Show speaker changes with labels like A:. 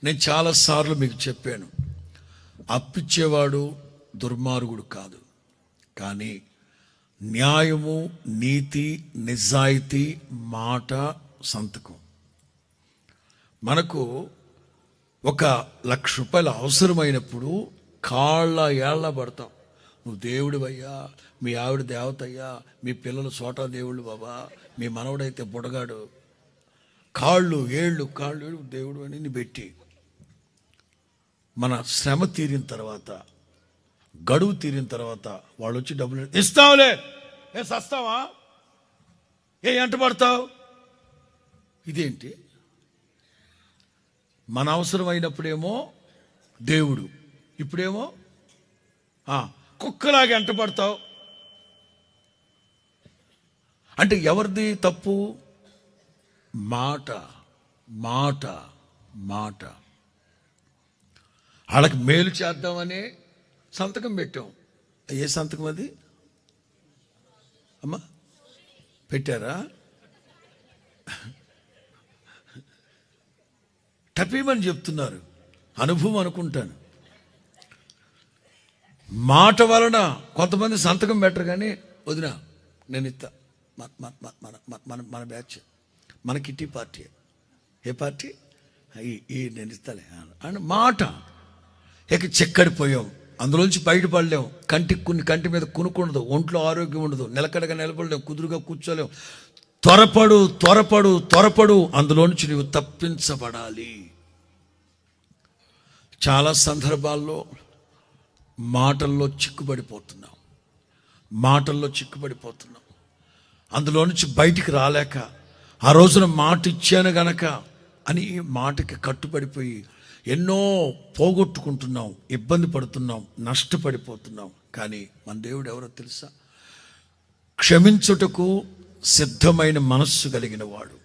A: నేను చాలాసార్లు మీకు చెప్పాను, అప్పిచ్చేవాడు దుర్మార్గుడు కాదు, కానీ న్యాయము, నీతి, నిజాయితీ, మాట, సంతకం. మనకు ఒక ₹1,00,000 అవసరమైనప్పుడు కాళ్ళ ఏళ్ళ పడతాం. నువ్వు దేవుడివయ్యా, మీ ఆవిడ దేవతయ్యా, మీ పిల్లలు సోటా దేవుళ్ళు బాబా, మీ మనవడైతే బుడగాడు, కాళ్ళు ఏళ్ళు దేవుడు అని పెట్టి మన శ్రమ తీరిన తర్వాత, గడువు తీరిన తర్వాత వాళ్ళు వచ్చి డబ్బులు ఇస్తావులే, ఏ సస్తావా, ఏ ఎంట పడతావు. ఇదేంటి? మన అవసరం అయినప్పుడేమో దేవుడు, ఇప్పుడేమో కుక్కలాగా ఎంట పడతావు. అంటే ఎవరిది తప్పు? మాట మాట మాట. వాళ్ళకి మేలు చేద్దామని సంతకం పెట్టాం. ఏ సంతకం అది? అమ్మా పెట్టారా? టపీమని చెప్తున్నారు, అనుభవం అనుకుంటాను. మాట వలన కొంతమంది సంతకం పెట్టరు, కానీ వదినా నేను ఇస్తా, మన బ్యాచ్, మన కిట్టి పార్టీ. ఏ పార్టీ? ఈ నేను ఇస్తాలే అని మాట. ఇక చెక్కడిపోయాం, అందులోంచి బయటపడలేం. కంటి మీద కునుకుండదు, ఒంట్లో ఆరోగ్యం ఉండదు, నిలకడగా నిలబడలేం, కుదురుగా కూర్చోలేం. త్వరపడు అందులో నుంచి నువ్వు తప్పించబడాలి. చాలా సందర్భాల్లో మాటల్లో చిక్కుబడిపోతున్నాం. అందులో నుంచి బయటికి రాలేక, ఆ రోజున మాట ఇచ్చాను గనక అని మాటకి కట్టుబడిపోయి ఎన్నో పోగొట్టుకుంటున్నాం, ఇబ్బంది పడుతున్నాం, నష్టపడిపోతున్నాం. కానీ మన దేవుడు ఎవరో తెలుసా? క్షమించుటకు సిద్ధమైన మనస్సు కలిగిన వాడు.